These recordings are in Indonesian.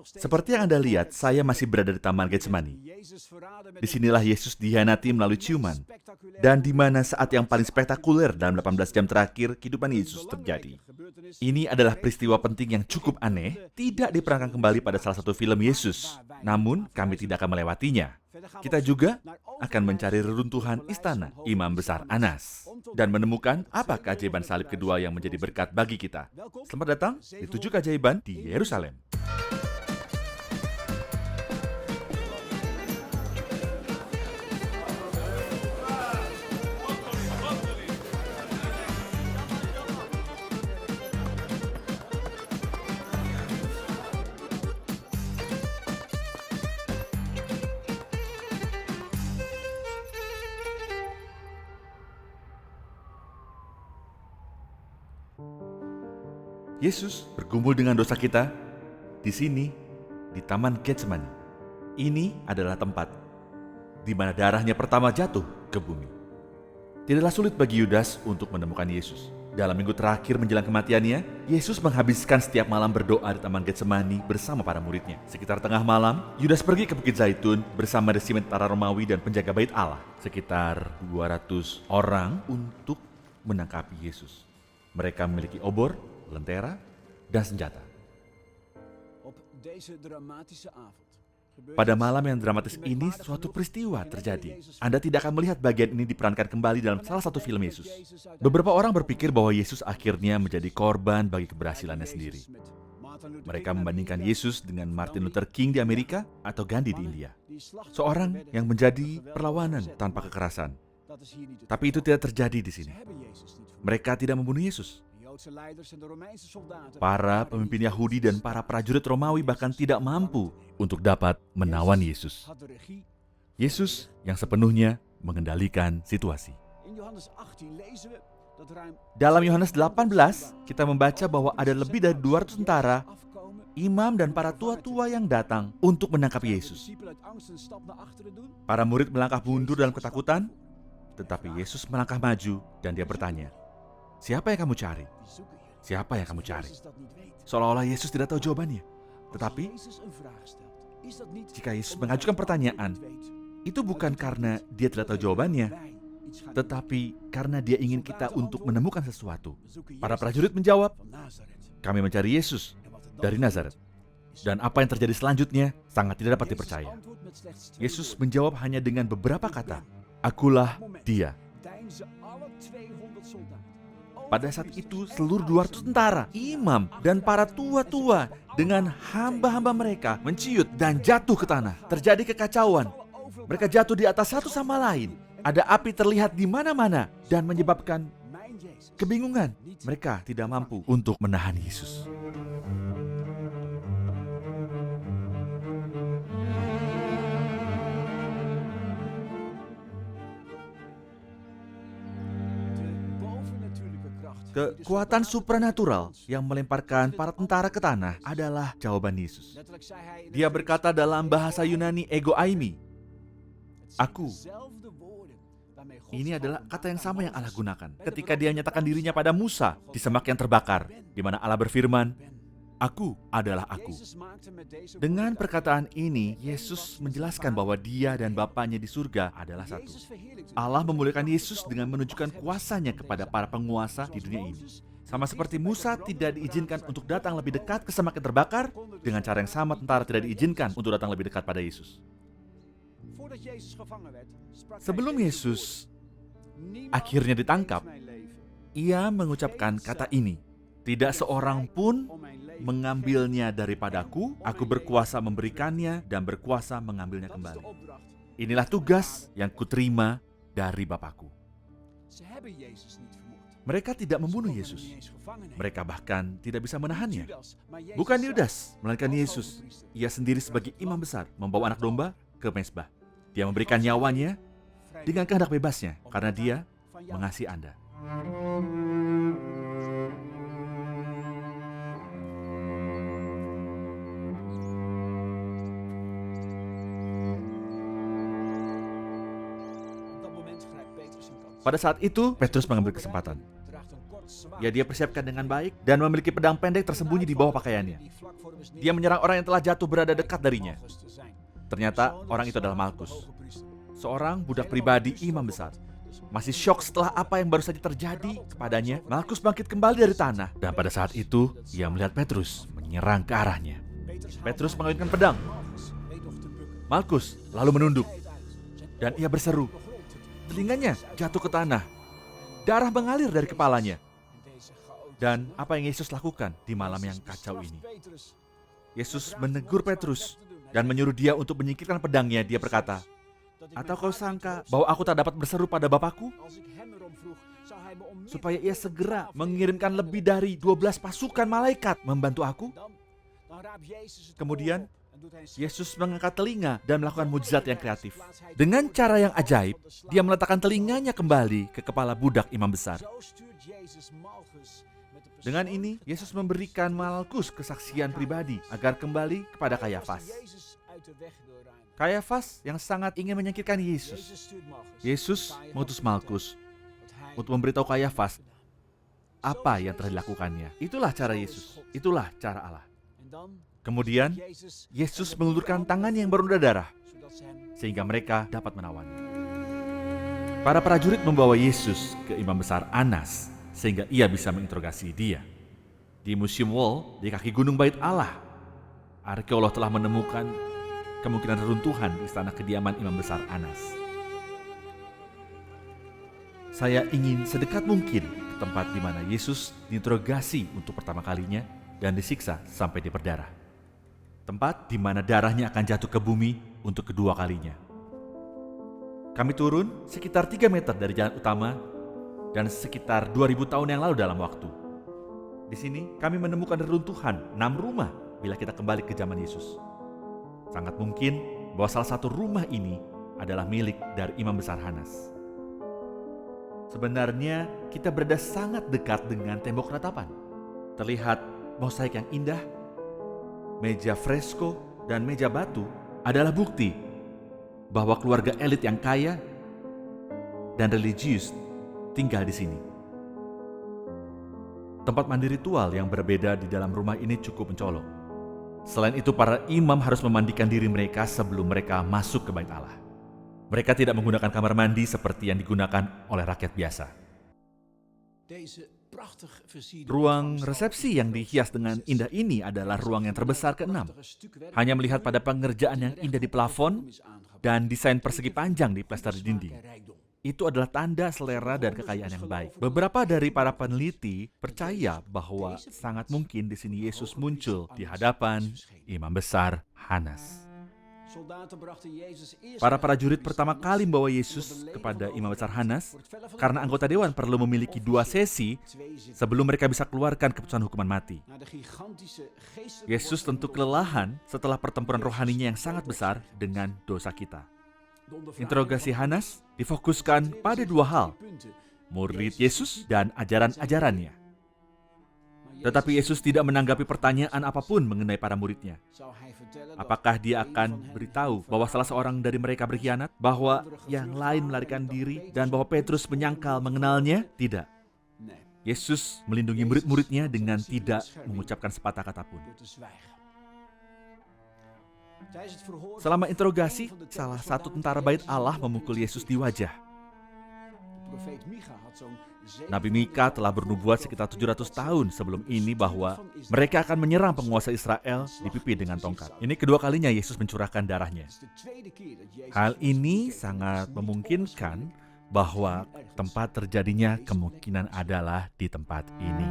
Seperti yang Anda lihat, saya masih berada di Taman Getsemani. Disinilah Yesus dihianati melalui ciuman, dan di mana saat yang paling spektakuler dalam 18 jam terakhir kehidupan Yesus terjadi. Ini adalah peristiwa penting yang cukup aneh, tidak diperankan kembali pada salah satu film Yesus. Namun, kami tidak akan melewatinya. Kita juga akan mencari reruntuhan istana Imam Besar Anas dan menemukan apa keajaiban salib kedua yang menjadi berkat bagi kita. Selamat datang di 7 keajaiban di Yerusalem. Yesus bergumul dengan dosa kita di sini, di Taman Getsemani. Ini adalah tempat di mana darahnya pertama jatuh ke bumi. Tidaklah sulit bagi Yudas untuk menemukan Yesus. Dalam minggu terakhir menjelang kematiannya, Yesus menghabiskan setiap malam berdoa di Taman Getsemani bersama para muridnya. Sekitar tengah malam, Yudas pergi ke Bukit Zaitun bersama resimen tentara Romawi dan penjaga bait Allah. Sekitar 200 orang untuk menangkapi Yesus. Mereka memiliki obor, lentera, dan senjata. Pada malam yang dramatis ini, suatu peristiwa terjadi. Anda tidak akan melihat bagian ini diperankan kembali dalam salah satu film Yesus. Beberapa orang berpikir bahwa Yesus akhirnya menjadi korban bagi keberhasilannya sendiri. Mereka membandingkan Yesus dengan Martin Luther King di Amerika atau Gandhi di India. Seorang yang menjadi perlawanan tanpa kekerasan. Tapi itu tidak terjadi di sini. Mereka tidak membunuh Yesus. Para pemimpin Yahudi dan para prajurit Romawi bahkan tidak mampu untuk dapat menawan Yesus. Yesus yang sepenuhnya mengendalikan situasi. Dalam Yohanes 18, kita membaca bahwa ada lebih dari 200 tentara, imam dan para tua-tua yang datang untuk menangkap Yesus. Para murid melangkah mundur dalam ketakutan, tetapi Yesus melangkah maju dan dia bertanya, "Siapa yang kamu cari? Siapa yang kamu cari?" Seolah-olah Yesus tidak tahu jawabannya. Tetapi, jika Yesus mengajukan pertanyaan, itu bukan karena dia tidak tahu jawabannya, tetapi karena dia ingin kita untuk menemukan sesuatu. Para prajurit menjawab, "Kami mencari Yesus dari Nazaret." Dan apa yang terjadi selanjutnya sangat tidak dapat dipercaya. Yesus menjawab hanya dengan beberapa kata, "Akulah dia." Pada saat itu seluruh 200 tentara, imam, dan para tua-tua dengan hamba-hamba mereka menciut dan jatuh ke tanah. Terjadi kekacauan. Mereka jatuh di atas satu sama lain. Ada api terlihat di mana-mana dan menyebabkan kebingungan. Mereka tidak mampu untuk menahan Yesus. Kekuatan supranatural yang melemparkan para tentara ke tanah adalah jawaban Yesus. Dia berkata dalam bahasa Yunani ego aimi, "Aku." Ini adalah kata yang sama yang Allah gunakan ketika dia menyatakan dirinya pada Musa di semak yang terbakar, di mana Allah berfirman, "Aku adalah aku." Dengan perkataan ini, Yesus menjelaskan bahwa dia dan Bapanya di surga adalah satu. Allah memuliakan Yesus dengan menunjukkan kuasanya kepada para penguasa di dunia ini. Sama seperti Musa tidak diizinkan untuk datang lebih dekat ke semak yang terbakar, dengan cara yang sama tentara tidak diizinkan untuk datang lebih dekat pada Yesus. Sebelum Yesus akhirnya ditangkap, ia mengucapkan kata ini, "Tidak seorang pun mengambilnya daripadaku, aku berkuasa memberikannya dan berkuasa mengambilnya kembali. Inilah tugas yang kuterima dari Bapakku." Mereka tidak membunuh Yesus. Mereka bahkan tidak bisa menahannya. Bukan Yudas, melainkan Yesus. Ia sendiri sebagai imam besar membawa anak domba ke mezbah. Dia memberikan nyawanya dengan kehendak bebasnya karena dia mengasihi Anda. Pada saat itu, Petrus mengambil kesempatan. Dia persiapkan dengan baik dan memiliki pedang pendek tersembunyi di bawah pakaiannya. Dia menyerang orang yang telah jatuh berada dekat darinya. Ternyata orang itu adalah Malkus, seorang budak pribadi imam besar. Masih syok setelah apa yang baru saja terjadi kepadanya, Malkus bangkit kembali dari tanah. Dan pada saat itu, ia melihat Petrus menyerang ke arahnya. Petrus mengayunkan pedang. Malkus lalu menunduk, dan ia berseru. Telinganya jatuh ke tanah. Darah mengalir dari kepalanya. Dan apa yang Yesus lakukan di malam yang kacau ini? Yesus menegur Petrus dan menyuruh dia untuk menyingkirkan pedangnya. Dia berkata, "Atau kau sangka bahwa aku tak dapat berseru pada Bapakku? Supaya ia segera mengirimkan lebih dari 12 pasukan malaikat membantu aku?" Kemudian Yesus mengangkat telinga dan melakukan mujizat yang kreatif. Dengan cara yang ajaib, dia meletakkan telinganya kembali ke kepala budak imam besar. Dengan ini, Yesus memberikan Malkus kesaksian pribadi agar kembali kepada Kayafas. Kayafas yang sangat ingin menyingkirkan Yesus. Yesus mengutus Malkus untuk memberitahu Kayafas apa yang telah dilakukannya. Itulah cara Yesus, itulah cara Allah. Kemudian, Yesus mengulurkan tangan yang bernoda darah, sehingga mereka dapat menawannya. Para prajurit membawa Yesus ke imam besar Anas, sehingga ia bisa menginterogasi dia. Di Museum Wall, di kaki gunung Bait Allah, arkeolog telah menemukan kemungkinan reruntuhan di istana kediaman imam besar Anas. Saya ingin sedekat mungkin ke tempat di mana Yesus diinterogasi untuk pertama kalinya dan disiksa sampai dia berdarah. Tempat di mana darahnya akan jatuh ke bumi untuk kedua kalinya. Kami turun sekitar 3 meter dari jalan utama dan sekitar 2000 tahun yang lalu dalam waktu. Di sini kami menemukan reruntuhan 6 rumah bila kita kembali ke zaman Yesus. Sangat mungkin bahwa salah satu rumah ini adalah milik dari imam besar Hanas. Sebenarnya kita berada sangat dekat dengan tembok ratapan. Terlihat mosaik yang indah, meja fresko, dan meja batu adalah bukti bahwa keluarga elit yang kaya dan religius tinggal di sini. Tempat mandi ritual yang berbeda di dalam rumah ini cukup mencolok. Selain itu, para imam harus memandikan diri mereka sebelum mereka masuk ke Bait Allah. Mereka tidak menggunakan kamar mandi seperti yang digunakan oleh rakyat biasa. Ruang resepsi yang dihias dengan indah ini adalah ruang yang terbesar ke-6. Hanya melihat pada pengerjaan yang indah di plafon dan desain persegi panjang di plester di dinding, itu adalah tanda selera dan kekayaan yang baik. Beberapa dari para peneliti percaya bahwa sangat mungkin di sini Yesus muncul di hadapan imam besar Hanas. Para prajurit pertama kali membawa Yesus kepada imam besar Hanas karena anggota dewan perlu memiliki 2 sesi sebelum mereka bisa keluarkan keputusan hukuman mati. Yesus tentu kelelahan setelah pertempuran rohaninya yang sangat besar dengan dosa kita. Interogasi Hanas difokuskan pada 2 hal, murid Yesus dan ajaran-ajarannya. Tetapi Yesus tidak menanggapi pertanyaan apapun mengenai para muridnya. Apakah dia akan beritahu bahwa salah seorang dari mereka berkhianat, bahwa yang lain melarikan diri, dan bahwa Petrus menyangkal mengenalnya? Tidak. Yesus melindungi murid-muridnya dengan tidak mengucapkan sepatah kata pun. Selama interogasi, salah satu tentara Bait Allah memukul Yesus di wajah. Nabi Mika telah bernubuat sekitar 700 tahun sebelum ini bahwa mereka akan menyerang penguasa Israel di pipi dengan tongkat. Ini kedua kalinya Yesus mencurahkan darahnya. Hal ini sangat memungkinkan bahwa tempat terjadinya kemungkinan adalah di tempat ini.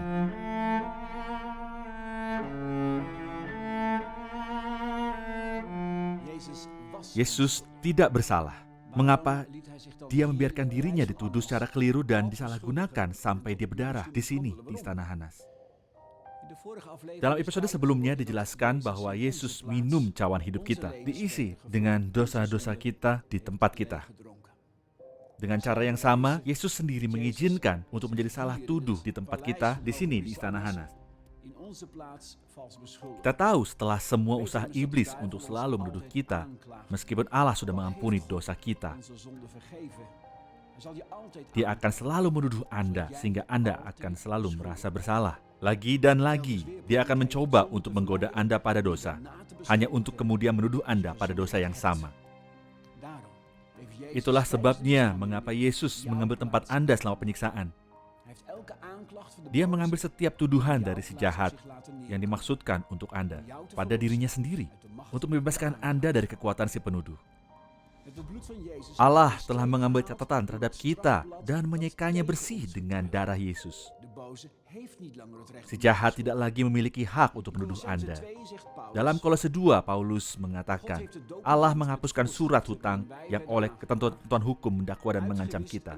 Yesus tidak bersalah. Mengapa dia membiarkan dirinya dituduh secara keliru dan disalahgunakan sampai dia berdarah di sini, di istana Hanas? Dalam episode sebelumnya dijelaskan bahwa Yesus minum cawan hidup kita, diisi dengan dosa-dosa kita di tempat kita. Dengan cara yang sama, Yesus sendiri mengizinkan untuk menjadi salah tuduh di tempat kita, di sini, di istana Hanas. Kita tahu setelah semua usaha iblis untuk selalu menuduh kita, meskipun Allah sudah mengampuni dosa kita, Dia akan selalu menuduh Anda sehingga Anda akan selalu merasa bersalah. Lagi dan lagi, dia akan mencoba untuk menggoda Anda pada dosa, hanya untuk kemudian menuduh Anda pada dosa yang sama. Itulah sebabnya mengapa Yesus mengambil tempat Anda selama penyiksaan. Dia mengambil setiap tuduhan dari si jahat yang dimaksudkan untuk Anda pada dirinya sendiri, untuk membebaskan Anda dari kekuatan si penuduh. Allah telah mengambil catatan terhadap kita dan menyekanya bersih dengan darah Yesus. Si jahat tidak lagi memiliki hak untuk menuduh Anda. Dalam Kolose 2, Paulus mengatakan, Allah menghapuskan surat hutang yang oleh ketentuan hukum mendakwa dan mengancam kita,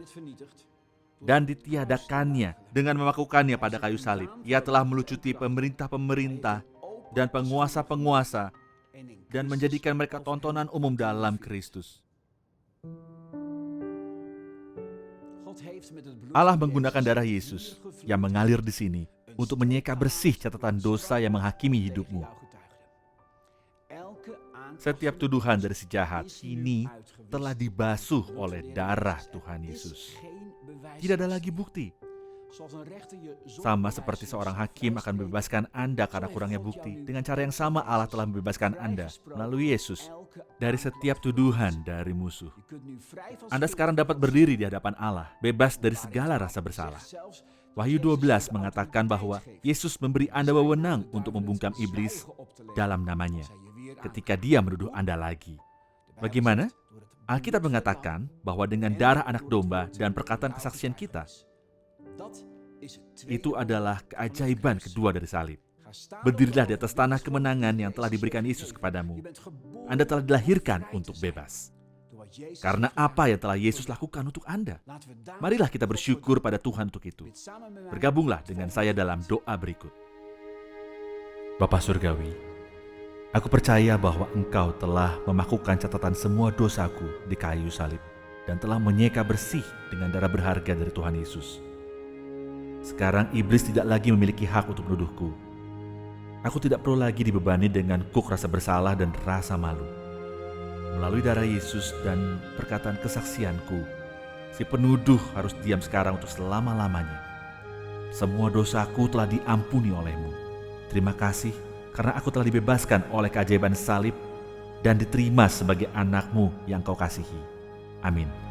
dan ditiadakannya dengan memakukannya pada kayu salib. Ia telah melucuti pemerintah-pemerintah dan penguasa-penguasa dan menjadikan mereka tontonan umum dalam Kristus. Allah menggunakan darah Yesus yang mengalir di sini untuk menyeka bersih catatan dosa yang menghakimi hidupmu. Setiap tuduhan dari si jahat ini telah dibasuh oleh darah Tuhan Yesus. Tidak ada lagi bukti. Sama seperti seorang hakim akan membebaskan Anda karena kurangnya bukti, dengan cara yang sama Allah telah membebaskan Anda melalui Yesus dari setiap tuduhan dari musuh. Anda sekarang dapat berdiri di hadapan Allah, bebas dari segala rasa bersalah. Wahyu 12 mengatakan bahwa Yesus memberi Anda wewenang untuk membungkam iblis dalam namanya ketika dia menuduh Anda lagi. Bagaimana? Alkitab mengatakan bahwa dengan darah anak domba dan perkataan kesaksian kita, itu adalah keajaiban kedua dari salib. Berdirilah di atas tanah kemenangan yang telah diberikan Yesus kepadamu. Anda telah dilahirkan untuk bebas. Karena apa yang telah Yesus lakukan untuk Anda. Marilah kita bersyukur pada Tuhan untuk itu. Bergabunglah dengan saya dalam doa berikut. Bapa Surgawi, aku percaya bahwa Engkau telah memakukan catatan semua dosaku di kayu salib dan telah menyeka bersih dengan darah berharga dari Tuhan Yesus. Sekarang iblis tidak lagi memiliki hak untuk menuduhku. Aku tidak perlu lagi dibebani dengan kuk rasa bersalah dan rasa malu. Melalui darah Yesus dan perkataan kesaksianku, si penuduh harus diam sekarang untuk selama-lamanya. Semua dosaku telah diampuni oleh-Mu. Terima kasih karena aku telah dibebaskan oleh keajaiban salib dan diterima sebagai anak-Mu yang Kau kasihi. Amin.